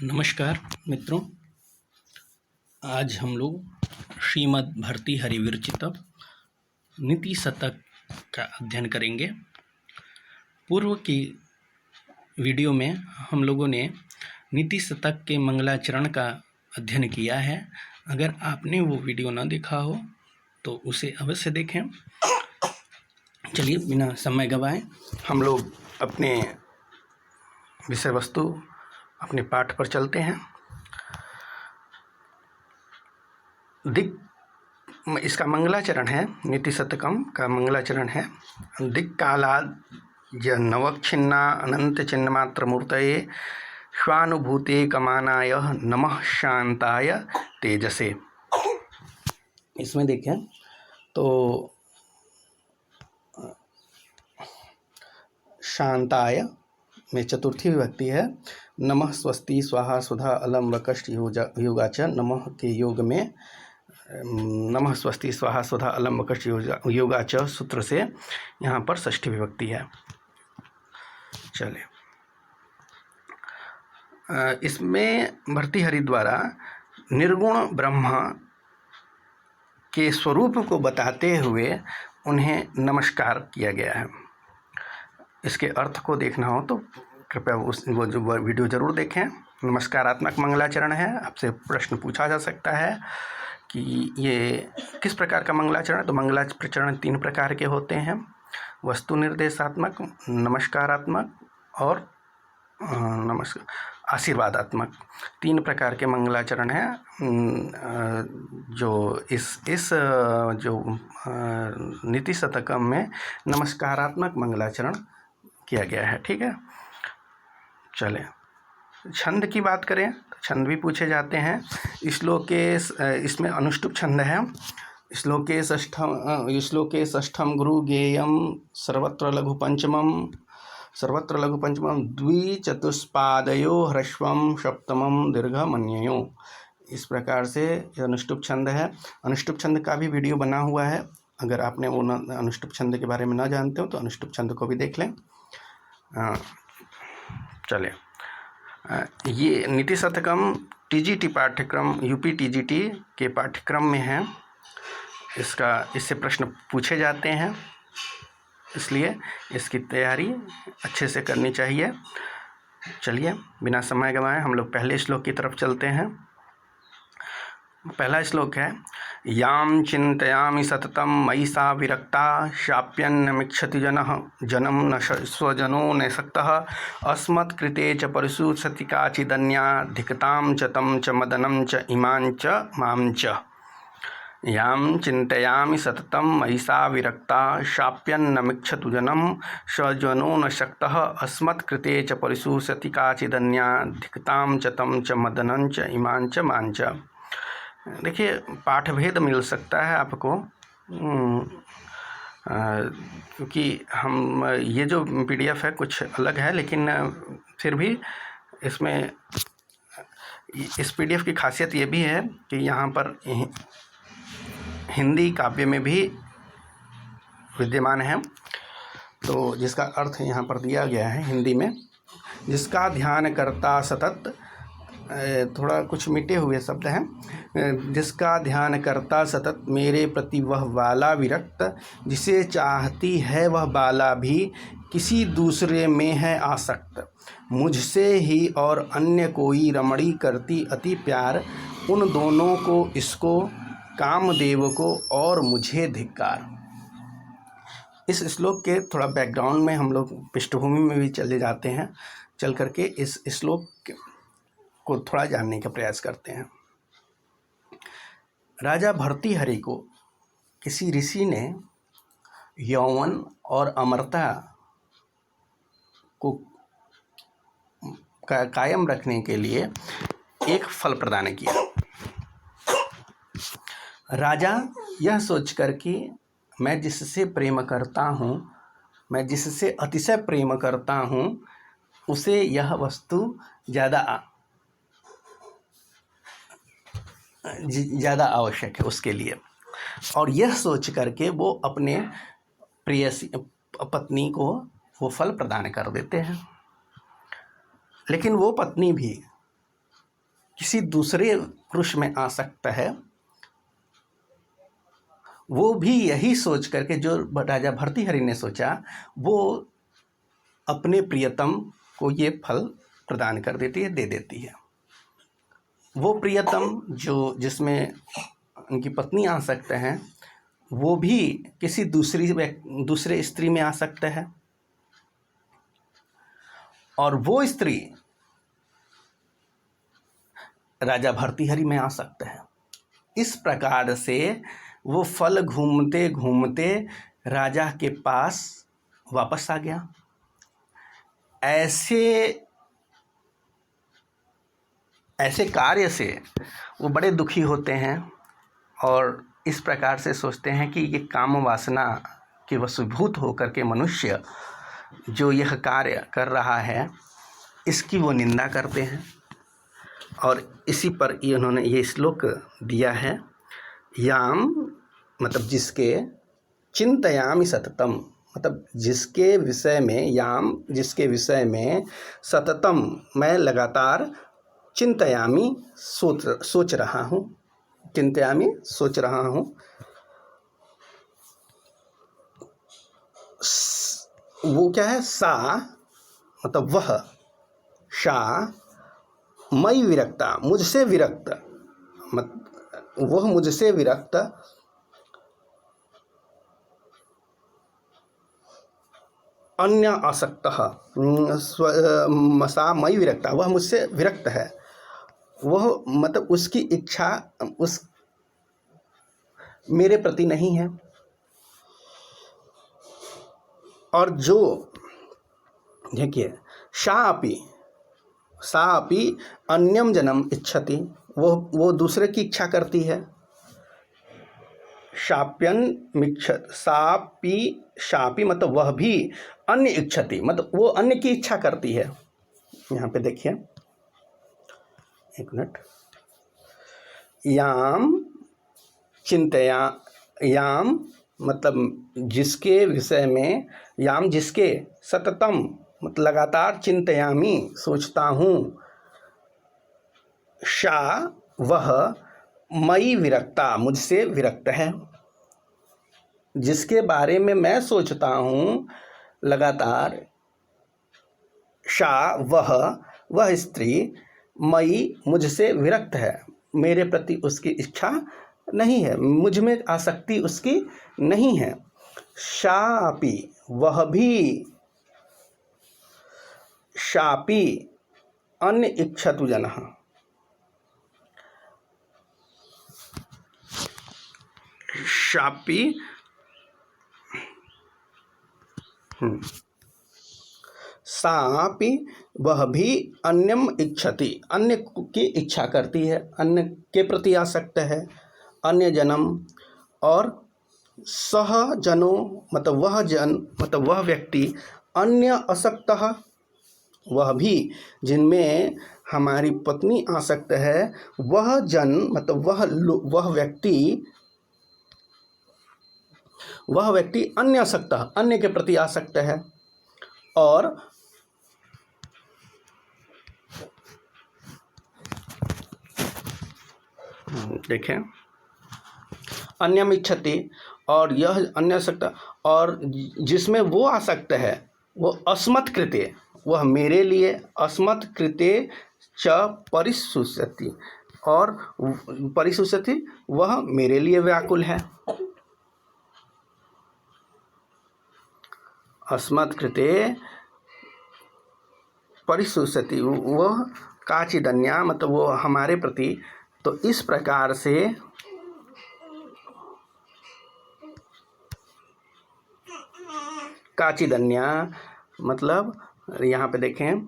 नमस्कार मित्रों। आज हम लोग श्रीमद् भर्तृहरि विरचित नीति शतक का अध्ययन करेंगे। पूर्व की वीडियो में हम लोगों ने नीति शतक के मंगलाचरण का अध्ययन किया है। अगर आपने वो वीडियो न देखा हो तो उसे अवश्य देखें। चलिए बिना समय गंवाए हम लोग अपने विषय वस्तु अपने पाठ पर चलते हैं। इसका मंगलाचरण है, नीति शतकम का मंगलाचरण है। दिक्कालाद नवक्षिन्ना अनंत चिन्ह मात्र मूर्तये स्वानुभूते कमानाय नमः शांताय तेजसे। इसमें देखें तो शांताय में चतुर्थी विभक्ति है। नमः स्वस्ति स्वाहा सुधा अलम वकष्ट योगाच। नमः के योग में नमः स्वस्ति स्वाहा सुधा अलम वकष्ट योगाच सूत्र से यहाँ पर षष्ठी विभक्ति है। चलिए, इसमें भर्तृहरि द्वारा निर्गुण ब्रह्म के स्वरूप को बताते हुए उन्हें नमस्कार किया गया है। इसके अर्थ को देखना हो तो कृपया वो जो वीडियो ज़रूर देखें। नमस्कारात्मक मंगलाचरण है। आपसे प्रश्न पूछा जा सकता है कि ये किस प्रकार का मंगलाचरण है। तो मंगलाचरण 3 प्रकार के होते हैं: वस्तु निर्देशात्मक, नमस्कारात्मक और आशीर्वादात्मक। 3 प्रकार के मंगलाचरण हैं जो इस जो नीति शतकम में नमस्कारात्मक मंगलाचरण किया गया है। ठीक है, चलें छंद की बात करें तो छंद भी पूछे जाते हैं। इसमें अनुष्टुप छंद है। श्लोके षष्ठम गुरु गेयम सर्वत्र लघु पंचमम द्विचतुष्पादयो ह्रस्वम सप्तमम दीर्घ मन्ययो। इस प्रकार से अनुष्टुप छंद है। अनुष्टुप छंद का भी वीडियो बना हुआ है। अगर आपने वो अनुष्टुप छंद के बारे में ना जानते हो तो अनुष्टुप छंद को भी देख लें। चलिए, ये नीति शतकम टीजीटी पाठ्यक्रम यूपी टीजीटी के पाठ्यक्रम में है। इससे प्रश्न पूछे जाते हैं, इसलिए इसकी तैयारी अच्छे से करनी चाहिए। चलिए बिना समय गंवाए हम लोग पहले श्लोक की तरफ चलते हैं। पहला श्लोक है: याम चिंतयामि सततम मयि सा विरक्ता शाप्यन्नमिच्छति जनम न स्वजनो न सक्तः अस्मत्कृते च परिशुसति काचिदन्या धिक्तां च तं च मदनं च इमां च मां च। याम चिंतयामि सततम मयि सा विरक्ता शाप्यन्नमिच्छतु जनम स्वजनो न शक्तः अस्मत्कृते च परिशुसति काचिदन्या धिक्तां च तं च मदनं च इमां च मां च। देखिए, पाठभेद मिल सकता है आपको, क्योंकि हम ये जो PDF है कुछ अलग है, लेकिन फिर भी इसमें इस PDF की खासियत ये भी है कि यहाँ पर हिंदी काव्य में भी विद्यमान है। तो जिसका अर्थ यहाँ पर दिया गया है हिंदी में: जिसका ध्यान करता सतत, थोड़ा कुछ मिटे हुए शब्द हैं। जिसका ध्यान करता सतत मेरे प्रति वह बाला विरक्त, जिसे चाहती है वह बाला भी किसी दूसरे में है आसक्त। मुझसे ही और अन्य कोई रमणी करती अति प्यार, उन दोनों को, इसको, कामदेव को और मुझे धिक्कार। इस श्लोक के थोड़ा बैकग्राउंड में हम लोग पृष्ठभूमि में भी चले जाते हैं। चल करके इस श्लोक को थोड़ा जानने का प्रयास करते हैं। राजा भर्तृहरि को किसी ऋषि ने यौवन और अमरता को कायम रखने के लिए एक फल प्रदान किया। राजा यह सोचकर कि मैं जिससे अतिशय प्रेम करता हूँ उसे यह वस्तु ज़्यादा आवश्यक है उसके लिए, और यह सोच करके वो अपने प्रेयसी पत्नी को वो फल प्रदान कर देते हैं। लेकिन वो पत्नी भी किसी दूसरे पुरुष में आसक्त है, वो भी यही सोच करके, जो राजा भर्तृहरि ने सोचा, वो अपने प्रियतम को ये फल प्रदान कर देती है, दे देती है। वो प्रियतम जिसमें उनकी पत्नी आसक्त हैं, वो भी किसी दूसरे स्त्री में आसक्त है, और वो स्त्री राजा भर्तृहरि में आसक्त है। इस प्रकार से वो फल घूमते घूमते राजा के पास वापस आ गया। ऐसे कार्य से वो बड़े दुखी होते हैं और इस प्रकार से सोचते हैं कि ये काम वासना के वशीभूत होकर के मनुष्य जो यह कार्य कर रहा है, इसकी वो निंदा करते हैं। और इसी पर इन्होंने ये श्लोक दिया है, याम मतलब जिसके, चिंतयामि सततम मतलब जिसके विषय में, याम जिसके विषय में, सततम मैं लगातार, चिंतयामि सोच रहा हूँ, चिंतयामि सोच रहा हूँ। वो क्या है, सा मतलब वह, शा मई विरक्ता मुझसे विरक्त, वह मुझसे विरक्त, अन्य आसक्त, सा मई विरक्ता वह मुझसे विरक्त है, वह मतलब उसकी इच्छा उस मेरे प्रति नहीं है। और जो देखिए, सा अपि अन्यम जन्म इच्छति, वो दूसरे की इच्छा करती है। शाप्यन मिच्छत, शापी मतलब वह भी, अन्य इच्छति मतलब वो अन्य की इच्छा करती है। यहाँ पे देखिए, एक मिनट, याम चिंतया, याम मतलब जिसके विषय में, याम जिसके, सततम मतलब लगातार, चिंतयामी सोचता हूँ, शा वह, मई विरक्ता मुझसे विरक्त है। जिसके बारे में मैं सोचता हूँ लगातार, शा वह स्त्री, मई मुझसे विरक्त है, मेरे प्रति उसकी इच्छा नहीं है, मुझ में आसक्ति उसकी नहीं है। शापी वह भी, शापी अन्य इच्छतु जनः, शापी सापि वह भी अन्यम इच्छति अन्य की इच्छा करती है, अन्य के प्रति आसक्त है, अन्य जन्म, और सह जनो मतलब वह जन मतलब वह व्यक्ति, अन्य असक्तः वह भी अन्य हमारी पत्नी आसक्त है, वह जन मतलब वह व्यक्ति अन्य आसक्त, अन्य के प्रति आसक्त है। और देखें, अन्यम इच्छति, और यह अन्य आसक्त, और जिसमें वो आसक्त है वो अस्मत् कृते, वह मेरे लिए, अस्मत् कृते च परिशुष्यति, और परिशुष्यति वह मेरे लिए व्याकुल है। अस्मत् कृते परिशुष्यति वह काचिदन्या मतलब वो हमारे प्रति। तो इस प्रकार से काचिदन्या मतलब यहाँ पे देखें,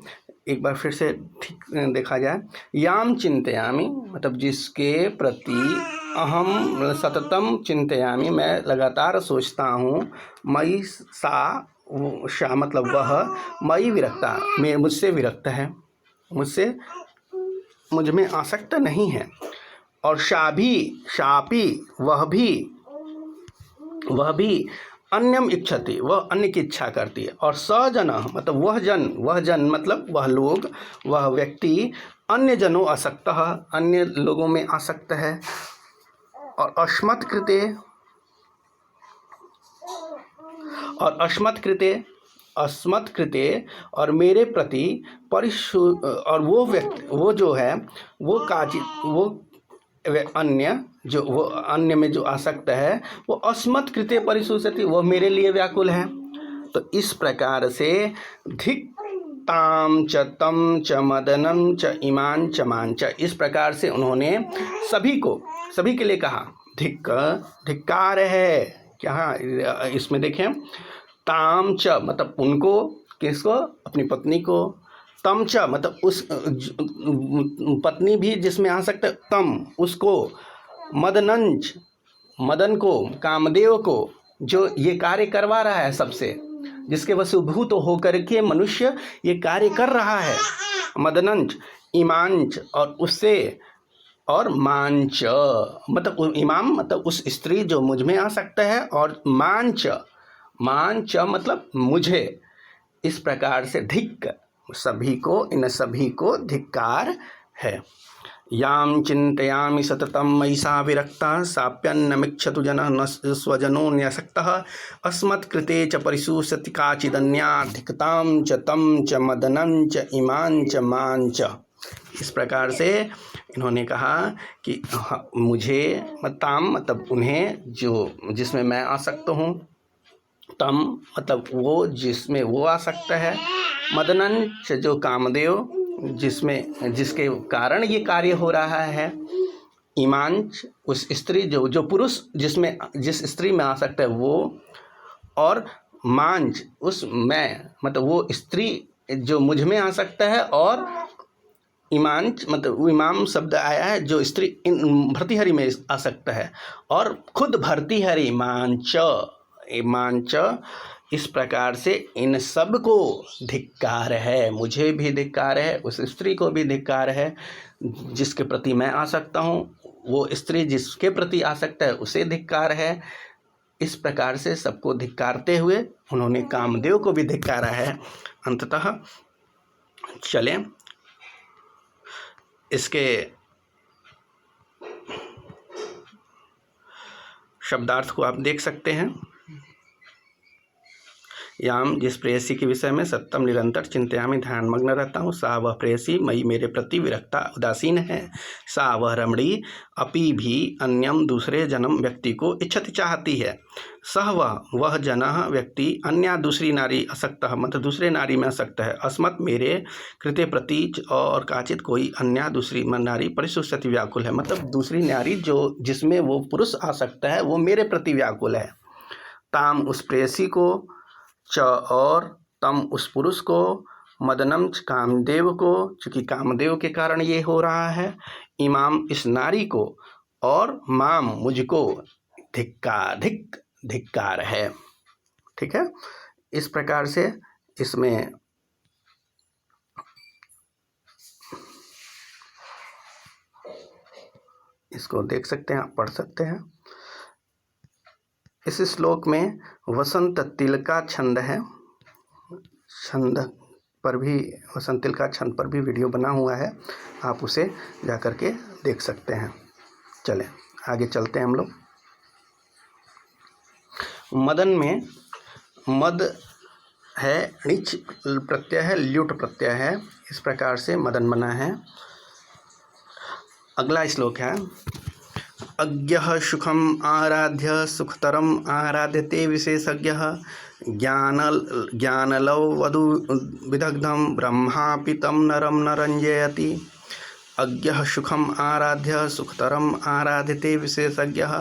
एक बार फिर से ठीक देखा जाए, याम चिंतयामि मतलब जिसके प्रति अहम सततम चिंतयामि मैं लगातार सोचता हूँ, मई सा शा मतलब वह, मई विरक्ता मुझसे विरक्त है, मुझ में आसक्त नहीं है। और शापी वह भी अन्यम इच्छति वह अन्य की इच्छा करती है। और सजन मतलब वह जन मतलब वह लोग, वह व्यक्ति, अन्य जनों आसक्तः, अन्य लोगों में आसक्त है। और अस्मत् कृते और मेरे प्रति और वो व्यक्ति, वो जो है, वो अन्य जो, वो अन्य में जो आसक्त है, वो अस्मत् कृते परिशुष्यति, वो मेरे लिए व्याकुल है। तो इस प्रकार से धिक् ताम च तम च मदनम च इमान च मान च, इस प्रकार से उन्होंने सभी के लिए कहा। धिक्कार है क्या, इसमें देखें, ताम च मतलब उनको, किसको, अपनी पत्नी को, तम च मतलब उस पत्नी भी जिसमें आ सकता है, तम उसको, मदनंच मदन को, कामदेव को, जो ये कार्य करवा रहा है सबसे, जिसके वशीभूत होकर के मनुष्य ये कार्य कर रहा है, मदनंच, इमांच और उससे, और मांच मतलब इमाम मतलब उस स्त्री जो मुझ में आ सकता है, और मांच मतलब मुझे। इस प्रकार से धिक् सभी को, इन सभी को धिक्कार है। याम चिंतयामि सततम मयि सा विरक्ता साप्यन्नमिच्छतु जनः न स्वजनो न्यसक्तः अस्मत्कृते च परिशुष्यति काचिदन्या धिक्तां च तं च मदनं च इमां च मां च। इस प्रकार से इन्होंने कहा कि मुझे ताम मतलब उन्हें, जो जिसमें मैं आसक्त हूँ, तम मतलब वो जिसमें वो आ सकता है, मदनंच जो कामदेव जिसके कारण ये कार्य हो रहा है, इमांच उस स्त्री जो पुरुष जिस स्त्री में आ सकता है वो, और मांच उस मैं मतलब वो स्त्री जो मुझ में आ सकता है, और इमांच मतलब इमाम शब्द आया है जो स्त्री भर्तृहरि में आ सकता है, और खुद भर्तृहरि मांच। इस प्रकार से इन सब को धिक्कार है, मुझे भी धिक्कार है, उस स्त्री को भी धिक्कार है, जिसके प्रति मैं आ सकता हूँ, वो स्त्री जिसके प्रति आ सकता है उसे धिक्कार है। इस प्रकार से सबको धिक्कारते हुए उन्होंने कामदेव को भी धिक्कारा है। अंततः चलें इसके शब्दार्थ को आप देख सकते हैं। याम जिस प्रेयसी के विषय में सत्तम निरंतर चिंतयामि ध्यानमग्न रहता हूँ, सा वह प्रेयसी मई मेरे प्रति विरक्ता उदासीन है। सा वह रमणी अपि भी अन्यम दूसरे जन्म व्यक्ति को इच्छति चाहती है। सह वह जनः व्यक्ति अन्या दूसरी नारी असक्त मतलब दूसरे नारी में असक्त है। अस्मत् मेरे कृते प्रति और काचित कोई अन्या दूसरी नारी परिशुष्यति व्याकुल है, मतलब दूसरी नारी जो जिसमें वो पुरुष आ सकता है वो मेरे प्रति व्याकुल है। ताम उस प्रेयसी को, च और तम उस पुरुष को, मदनम कामदेव को, चूँकि कामदेव के कारण ये हो रहा है, इमाम इस नारी को, और माम मुझको धिक्कार है। ठीक है, इस प्रकार से इसमें इसको देख सकते हैं, आप पढ़ सकते हैं। इस श्लोक में वसंत तिल का छंद है, छंद पर भी, वसंत तिल का छंद पर भी वीडियो बना हुआ है, आप उसे जा कर के देख सकते हैं। चलें आगे चलते हैं हम लोग। मदन में मद है, णिच प्रत्यय है, ल्युट प्रत्यय है, इस प्रकार से मदन बना है। अगला श्लोक है, अज्ञः सुखम आराध्य सुखतरम आराध्यते विशेषज्ञः ज्ञानलौ वधु विदग्धम ब्रह्मापि तं नरम न रंजयति। अज्ञः सुखम आराध्य सुखतरम आराध्यते विशेषज्ञः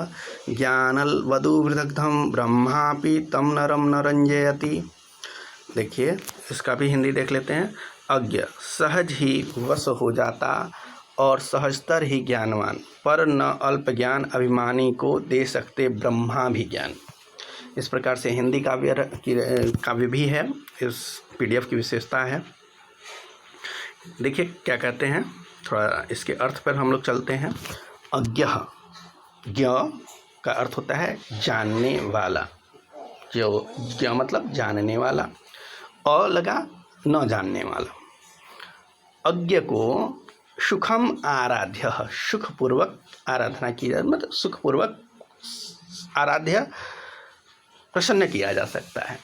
ज्ञानल वधु विदग्धम ब्रह्मापि तं नरम न रंजयति। देखिए इसका भी हिंदी देख लेते हैं। अज्ञ सहज ही वश हो जाता और सहजतर ही ज्ञानवान, पर न अल्प ज्ञान अभिमानी को दे सकते ब्रह्मा भी ज्ञान। इस प्रकार से हिंदी काव्य भी है, इस PDF की विशेषता है। देखिए क्या कहते हैं, थोड़ा इसके अर्थ पर हम लोग चलते हैं। अज्ञः, ज्ञ का अर्थ होता है जानने वाला, जो ज्ञ मतलब जानने वाला, और लगा न जानने वाला। अज्ञ को सुखम आराध्य, सुखपूर्वक आराधना की जाए, मतलब सुखपूर्वक आराध्य प्रसन्न किया जा सकता है।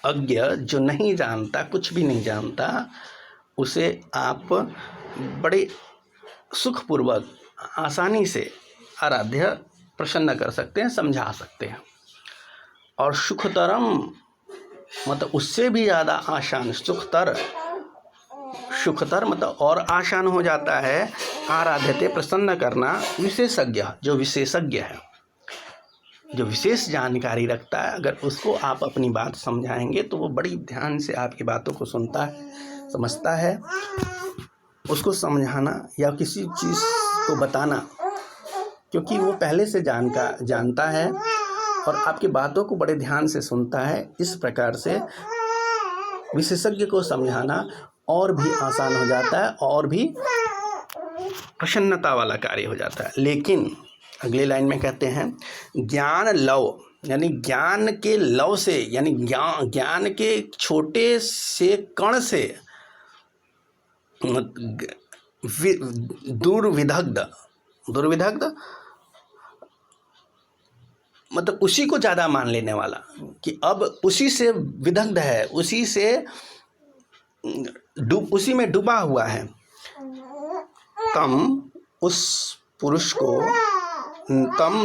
अज्ञ जो नहीं जानता, कुछ भी नहीं जानता, उसे आप बड़े सुखपूर्वक आसानी से आराध्य प्रसन्न कर सकते हैं, समझा सकते हैं। और सुखतरम मतलब उससे भी ज़्यादा आसान, सुखतर मतलब और आसान हो जाता है आराध्यते प्रसन्न करना विशेषज्ञ, जो विशेषज्ञ है, जो विशेष जानकारी रखता है, अगर उसको आप अपनी बात समझाएंगे तो वो बड़ी ध्यान से आपकी बातों को सुनता है, समझता है। उसको समझाना या किसी चीज़ को बताना, क्योंकि वो पहले से जानता है और आपकी बातों को बड़े ध्यान से सुनता है, इस प्रकार से विशेषज्ञ को समझाना और भी आसान हो जाता है और भी प्रसन्नता वाला कार्य हो जाता है। लेकिन अगली लाइन में कहते हैं ज्ञान लव, यानी ज्ञान के लव से, यानी ज्ञान के छोटे से कण से दुर्विदग्ध मतलब उसी को ज़्यादा मान लेने वाला, कि अब उसी से विदग्ध है, उसी में डूबा हुआ है। तम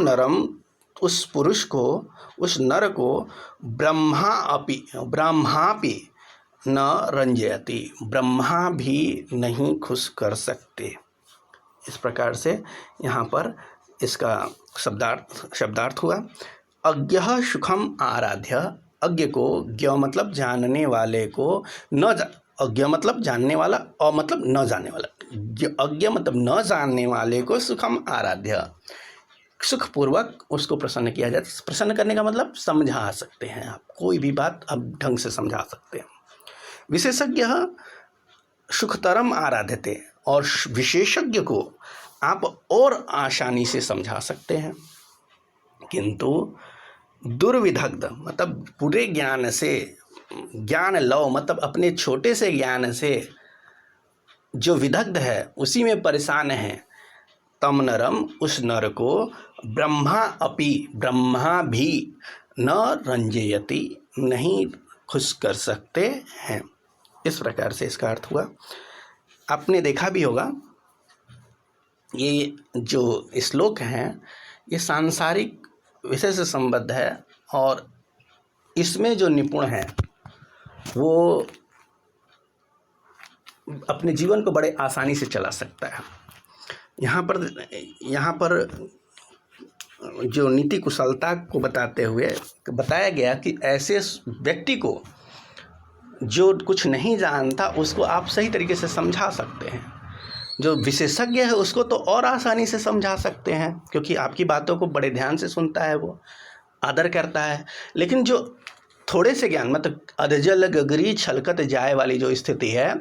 नरम उस पुरुष को, उस नर को ब्रह्मापि न रंजयति, ब्रह्मा भी नहीं खुश कर सकते। इस प्रकार से यहाँ पर इसका शब्दार्थ हुआ। अज्ञ सुखम आराध्य, अज्ञ को, ज्ञ मतलब जानने वाले को, अज्ञ मतलब जानने वाला, और मतलब न जानने वाला, अज्ञ मतलब न जानने वाले को सुखम आराध्य, सुखपूर्वक उसको प्रसन्न किया जाए। प्रसन्न करने का मतलब समझा सकते हैं आप, कोई भी बात आप ढंग से समझा सकते हैं। विशेषज्ञ सुखतरम आराध्यते, और विशेषज्ञ को आप और आसानी से समझा सकते हैं। किंतु दुर्विदग्ध मतलब पूरे ज्ञान से, ज्ञान लव मतलब अपने छोटे से ज्ञान से जो विदग्ध है, उसी में परेशान है, तम नरम उस नर को ब्रह्मा भी न रंजयति नहीं खुश कर सकते हैं। इस प्रकार से इसका अर्थ हुआ। आपने देखा भी होगा, ये जो श्लोक हैं ये सांसारिक विषय से संबद्ध है, और इसमें जो निपुण है वो अपने जीवन को बड़े आसानी से चला सकता है। यहाँ पर जो नीति कुशलता को बताते हुए बताया गया कि ऐसे व्यक्ति को जो कुछ नहीं जानता उसको आप सही तरीके से समझा सकते हैं। जो विशेषज्ञ है उसको तो और आसानी से समझा सकते हैं, क्योंकि आपकी बातों को बड़े ध्यान से सुनता है, वो आदर करता है। लेकिन जो थोड़े से ज्ञान मतलब अधजल गगरी छलकत जाए वाली जो स्थिति है,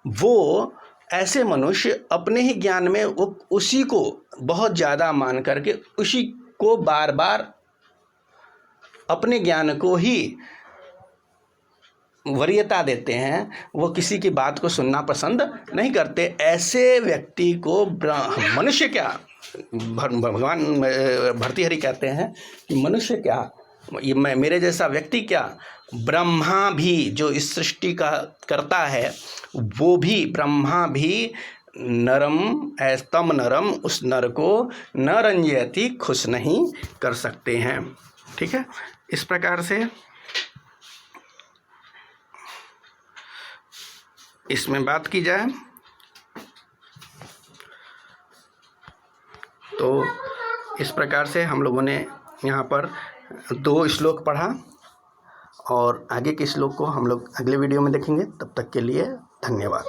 वो ऐसे मनुष्य अपने ही ज्ञान में वो उसी को बहुत ज़्यादा मान करके उसी को बार बार अपने ज्ञान को ही वरीयता देते हैं, वो किसी की बात को सुनना पसंद नहीं करते। ऐसे व्यक्ति को मनुष्य क्या, भगवान भर्तृहरि कहते हैं कि मनुष्य क्या, ये मेरे जैसा व्यक्ति क्या, ब्रह्मा भी जो इस सृष्टि का करता है, वो भी ब्रह्मा भी तम नरम उस नर को न रंजयति खुश नहीं कर सकते हैं। ठीक है, इस प्रकार से इसमें बात की जाए तो इस प्रकार से हम लोगों ने यहाँ पर 2 श्लोक पढ़ा, और आगे के श्लोक को हम लोग अगले वीडियो में देखेंगे। तब तक के लिए धन्यवाद।